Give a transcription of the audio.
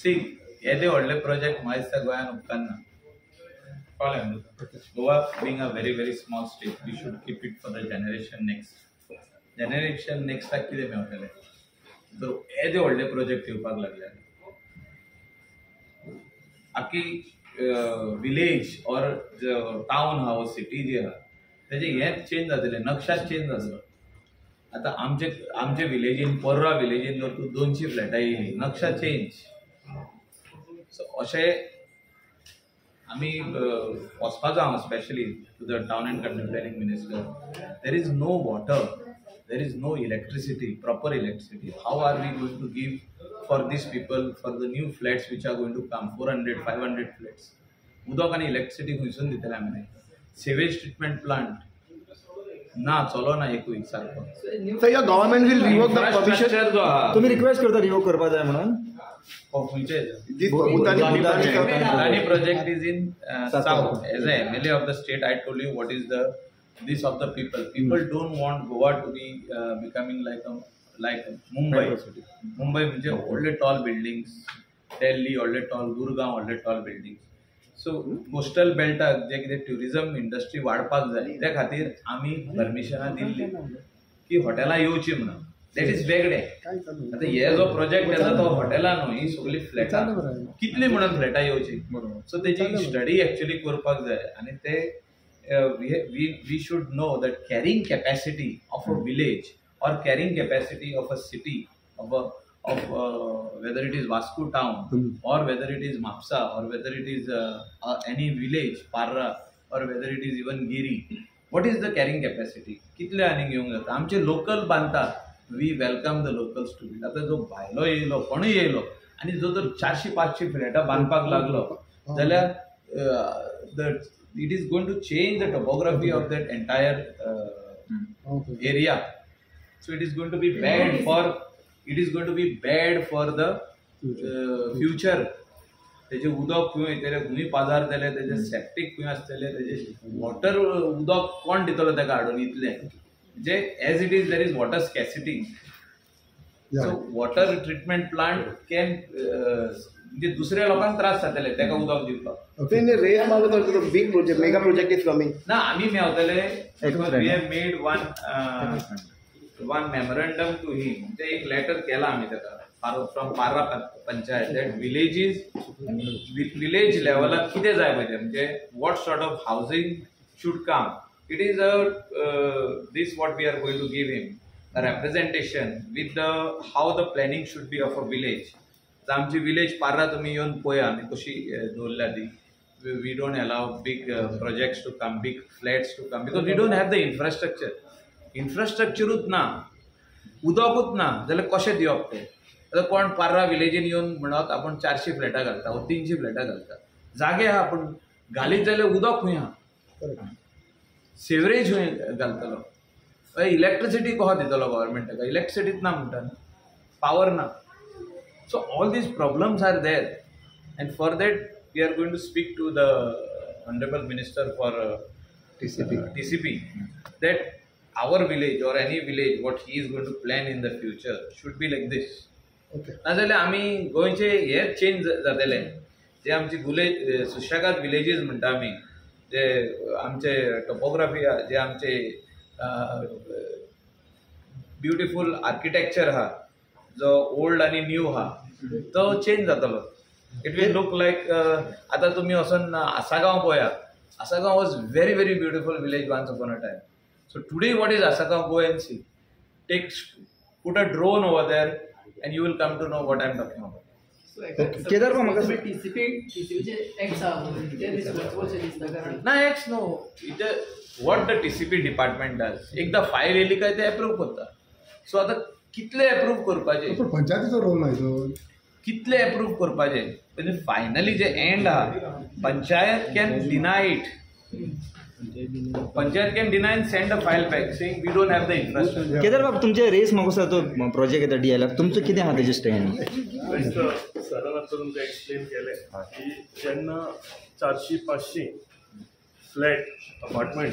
सी येदे व्हडले प्रोजेक्ट मायसता गोंयान उपकारना. Goa being a very small state, we should keep it for the generation next. Generation next तक कितें मेळटलें? तर येदे व्हडले प्रोजेक्ट येवपाक लागले. आखी विलेज और टाउन हा सिटी जी आहा तेजे हेच चेंज जातले, नक्षाच चेंज जातलो. आता आमचे विलेजीन पर्रा विलेजीन जर तूं 200 फ्लॅटां येयली, नक्षा चेंज. सो अशें आमी वचपाचो हांव specially to the town and country planning minister. There is no water, there is no electricity, proper electricity. How are we going to give for these people for the new flats which are going to come 400-500 flats? उदक आनी electricity खंयसून दितले आमी? Savage treatment plant ना, चलो ना एकूय सारको. So your government will revoke the permission. तुम्ही रिक्वेस्ट करता रिवोक करपा जाय म्हणून? Bhutani project is in south. As a MLA of the state, I told you what is this of the people. People don't want Goa to be becoming like Mumbai. Mumbai म्हणजे all the tall buildings, Delhi all the tall, Gurgaon all the tall buildings. So coastal belt जे कितें tourism industry वाडपाक जाय त्या खातीर आमी परमिशनां दिल्ली की हॉटेलां येवची म्हणून. दॅट इज वेगळे. आता हे जो प्रोजेक्ट येता तो हॉटेलां न्हू, ही सगळी फ्लॅटां कितली म्हणून फ्लॅटां येवची. सो तेजी स्टडी एक्चुअली करपाक जाय आनी ते we should know that carrying capacity of a village or carrying capacity of a city of whether it is Vasco town or whether it is Mapsa or whether it is any village Parra or whether it is even Giri, what is the carrying capacity? कितले आनी घेवंक जाता? आमचे local बांदता, we welcome the locals to it. आता जो भायलो येयलो कोणूय येयलो आनी जो तर 400-500 फ्लॅटां बांदपाक लागलो जाल्यार it is going to change the topography of that entire area. So it is going to be bad for the future. तेजे उदक खंय येतले, खंय पाजारतले, तेजे सेप्टीक खंय आसतले, तेजे वॉटर उदक कोण दितलो तेका हाडून इतले जे as it is there is water scarcity. So water treatment plant can म्हणजे दुसऱ्या लोकांक त्रास जातले तेका उदक दिवपाक. Reis Magos big project, mega project is coming. ना आमी मेवतले. We have made one memorandum to him. ते एक लेटर केला आमी तेका from Parra panchayat that village लेवलाक कितें जाय पाहिजे म्हणजे what sort of housing should come. It is this what we are going to give him a representation with how the planning should be of a village. आमची village Parra तुम्ही येऊन पळया आमी कशी दवरल्या ती. We don't allow big projects to come, big flats to come because we don't have the infrastructure. इन्फ्रास्ट्रक्चरूच ना, उदकूच ना जाल्यार कशें दिवप ते? आतां कोण पार्रा विलेजीन येवन म्हणत आपण 400 फ्लॅटां घालता वा 300 फ्लॅटां घालता. जागे आहा पूण घालीत जाल्यार उदक खंय आहा? सेवरेज खंय घालतलो? इलेक्ट्रिसिटी कहो दितलो गव्हर्मेंट ताका? इलेक्ट्रिसिटीच ना म्हणटा, पावर ना. So all these problems are there and for that we are going to speak to the honourable minister for TCP that our village or any village what he is going to plan in the future should be like this. नाजाल्यार आमी गोंयचे हेच change जातले. जे आमची सुशेगाद villages म्हणटा आमी, जे आमचे topography आहा, जे आमचे ब्युटिफूल आर्किटेक्चर आहा, जो ओल्ड आनी न्यू आहा तो चेंज जातलो. इट विल लूक लायक आतां तुमी वचून आसागांव पळया. Assagao was very beautiful village once upon a time. So today what is Asagaon? Go and see. Put a drone over there and you will come to know what I am talking about. Kedar ko magas TCP X ना X no. What the TCP department does. एकदा file येयली काय ते approve करता. सो आता कितले approve करपाचे? पण पंचायतीचो रोल नाही तो. कितले अप्रूव्ह करपाचे? म्हणजे फायनली जे एंड आहा, panchayat can deny it. Panchayat can deny and send a file back saying we don't have the infrastructure. Kedar बाबा तुमचे रेस मागोसा तो प्रोजेक्ट येता DLF तुमचं कितें आहा तेजे स्टँड? सरान आता तुमकां एक्सप्लेन केलें की जेन्ना 400-500 फ्लॅट अपार्टमेंट